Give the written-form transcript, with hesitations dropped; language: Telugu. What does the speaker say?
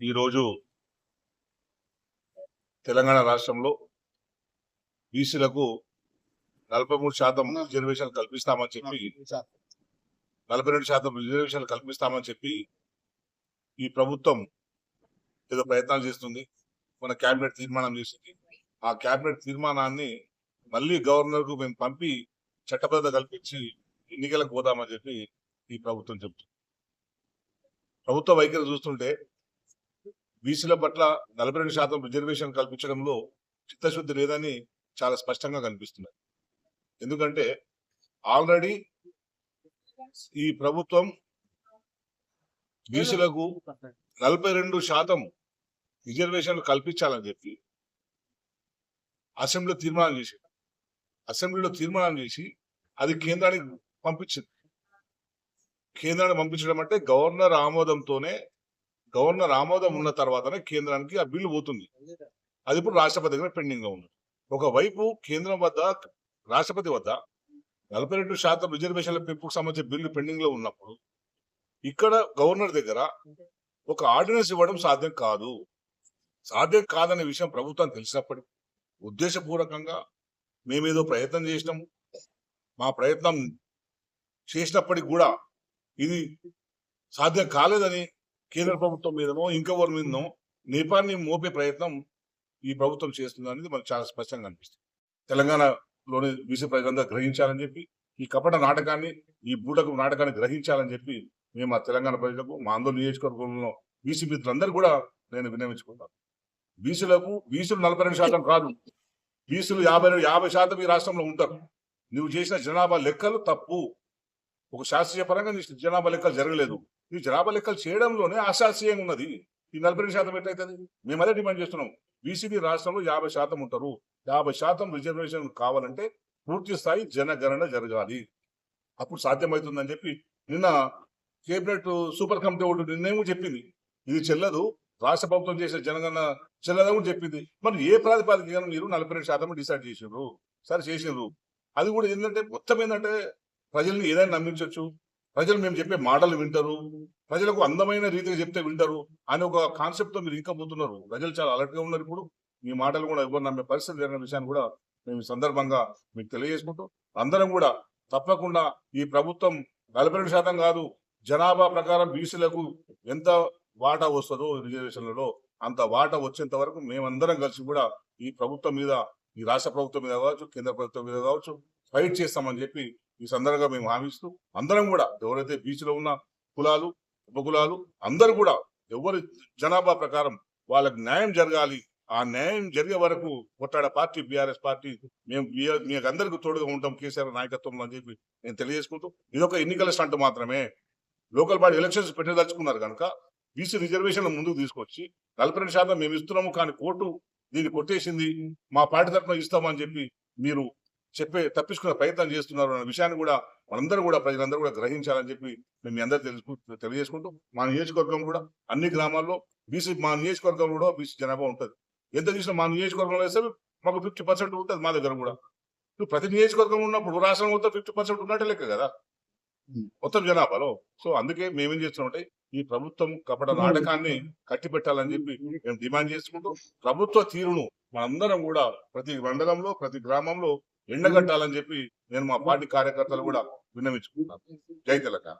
ఈరోజు తెలంగాణ రాష్ట్రంలో బీసీలకు 43% రిజర్వేషన్ కల్పిస్తామని చెప్పి 42% రిజర్వేషన్లు కల్పిస్తామని చెప్పి ఈ ప్రభుత్వం ఏదో ప్రయత్నాలు చేస్తుంది. మన కేబినెట్ తీర్మానం చేసింది. ఆ కేబినెట్ తీర్మానాన్ని మళ్ళీ గవర్నర్ కు మేము పంపి చట్టబద్ధత కల్పించి ఎన్నికలకు పోదామని చెప్పి ఈ ప్రభుత్వం చెబుతుంది. ప్రభుత్వ వైఖరి చూస్తుంటే బీసీల పట్ల 42% రిజర్వేషన్ కల్పించడంలో చిత్తశుద్ధి లేదని చాలా స్పష్టంగా కనిపిస్తున్నది. ఎందుకంటే ఆల్రెడీ ఈ ప్రభుత్వం బీసీలకు 42% రిజర్వేషన్లు కల్పించాలని చెప్పి అసెంబ్లీలో తీర్మానం చేసి అది కేంద్రానికి పంపించింది. కేంద్రానికి పంపించడం అంటే గవర్నర్ ఆమోదం ఉన్న తర్వాతనే కేంద్రానికి ఆ బిల్లు పోతుంది. అది ఇప్పుడు రాష్ట్రపతి దగ్గర పెండింగ్ గా ఉంది. ఒకవైపు కేంద్రం వద్ద రాష్ట్రపతి వద్ద 42% రిజర్వేషన్ల పెంపుకు సంబంధించిన బిల్లు పెండింగ్ లో ఉన్నప్పుడు ఇక్కడ గవర్నర్ దగ్గర ఒక ఆర్డినెన్స్ ఇవ్వడం సాధ్యం కాదనే విషయం ప్రభుత్వం తెలిసినప్పటికీ ఉద్దేశపూర్వకంగా మేమేదో ప్రయత్నం చేసినాం. మా ప్రయత్నం చేసినప్పటికి కూడా ఇది సాధ్యం కాలేదని కేంద్ర ప్రభుత్వం మీదనో ఇంకెవరి మీదనో నేపాన్ని మోపే ప్రయత్నం ఈ ప్రభుత్వం చేస్తుంది అనేది మనకు చాలా స్పష్టంగా అనిపిస్తుంది. తెలంగాణలోని బీసీ ప్రజలందరూ గ్రహించాలని చెప్పి ఈ కపట నాటకాన్ని, ఈ బూటకు నాటకాన్ని గ్రహించాలని చెప్పి మేము మా తెలంగాణ ప్రజలకు, మా ఆందోళన నియోజకవర్గంలో బీసీ మిత్రులందరూ కూడా నేను విన్నవించుకుంటాను. బీసీలు 42% కాదు, బీసీలు 50% ఈ రాష్ట్రంలో ఉంటారు. నువ్వు చేసిన జనాభా లెక్కలు తప్పు. ఒక శాస్త్రీయ పరంగా జనాభా లెక్కలు జరగలేదు. ఈ జనాభా లెక్కలు చేయడంలోనే అశాస్త్రీయంగా ఉన్నది. ఈ 42% ఎట్లయితుంది? మేము అదే డిమాండ్ చేస్తున్నాం. బీసీబీ రాష్ట్రంలో 50% ఉంటారు. 50% రిజర్వేషన్ కావాలంటే పూర్తి స్థాయి జనగణన జరగాలి. అప్పుడు సాధ్యమవుతుందని చెప్పి నిన్న కేబినెట్ సూపర్ కమిటీ ఒకటి నిర్ణయం చెప్పింది. ఇది చెల్లదు, రాష్ట్ర ప్రభుత్వం చేసే జనగణన చెల్లదని కూడా చెప్పింది. మరి ఏ ప్రాతిపదికన మీరు 42% డిసైడ్ చేసిండ్రు? సరే చేసిండ్రు. అది కూడా ఏంటంటే మొత్తం ఏంటంటే ప్రజల్ని ఏదైనా నమ్మించవచ్చు, ప్రజలు మేము చెప్పే మాటలు వింటారు, ప్రజలకు అందమైన రీతిగా చెప్తే వింటారు అనే ఒక కాన్సెప్ట్ తో మీరు ఇంకా పోతున్నారు. ప్రజలు చాలా అలర్ట్ గా ఉన్నారు. ఇప్పుడు మీ మాటలు కూడా ఎవరు నమ్మే పరిస్థితి జరిగిన విషయాన్ని కూడా మేము ఈ సందర్భంగా మీకు తెలియజేసుకుంటూ అందరం కూడా తప్పకుండా ఈ ప్రభుత్వం 42% కాదు, జనాభా ప్రకారం బీసీలకు ఎంత వాటా వస్తుందో రిజర్వేషన్లలో అంత వాటా వచ్చేంత వరకు మేమందరం కలిసి కూడా ఈ ప్రభుత్వం మీద, ఈ రాష్ట్ర ప్రభుత్వం మీద కావచ్చు, కేంద్ర ప్రభుత్వం మీద కావచ్చు ఫైట్ చేస్తామని చెప్పి ఈ సందర్భంగా మేము హామీస్తూ అందరం కూడా ఎవరైతే బీచ్లో ఉన్న కులాలు, ఉపకులాలు అందరూ కూడా ఎవరి జనాభా ప్రకారం వాళ్ళకి న్యాయం జరగాలి. ఆ న్యాయం జరిగే వరకు కొట్టాడ పార్టీ బీఆర్ఎస్ పార్టీ మేము మీకు అందరికీ తోడుగా ఉంటాం కేసీఆర్ నాయకత్వంలో అని చెప్పి నేను తెలియజేసుకుంటూ, ఇదొక ఎన్నికల స్టంట్ మాత్రమే. లోకల్ బాడీ ఎలక్షన్స్ పెట్టదలుచుకున్నారు కనుక బీసీ రిజర్వేషన్ ముందుకు తీసుకొచ్చి 42% మేము ఇస్తున్నాము, కానీ కోర్టు దీన్ని కొట్టేసింది, మా పార్టీ తరఫున ఇస్తామని చెప్పి మీరు తప్పించుకునే ప్రయత్నం చేస్తున్నారు అన్న విషయాన్ని కూడా మనందరూ కూడా ప్రజలందరూ కూడా గ్రహించాలని చెప్పి మేము అందరూ తెలియజేసుకుంటూ, మా నియోజకవర్గం కూడా అన్ని గ్రామాల్లో మా నియోజకవర్గంలో కూడా బీసీ జనాభా ఉంటుంది. ఎంత చూసినా మా నియోజకవర్గంలో వేస్తే మాకు 50% ఉంటుంది. మా దగ్గర కూడా నువ్వు ప్రతి నియోజకవర్గం ఉన్నప్పుడు రాష్ట్రం మొత్తం 50% ఉన్నట్టే లెక్క కదా మొత్తం జనాభాలో. సో అందుకే మేమేం చేస్తున్నామంటే ఈ ప్రభుత్వం కపట నాటకాన్ని కట్టిపెట్టాలని చెప్పి మేము డిమాండ్ చేసుకుంటూ ప్రభుత్వ తీరును మనందరం కూడా ప్రతి మండలంలో, ప్రతి గ్రామంలో ఎండగట్టాలని చెప్పి నేను మా పార్టీ కార్యకర్తలు కూడా విన్నవించుకుంటున్నాను. జై తెలంగాణ.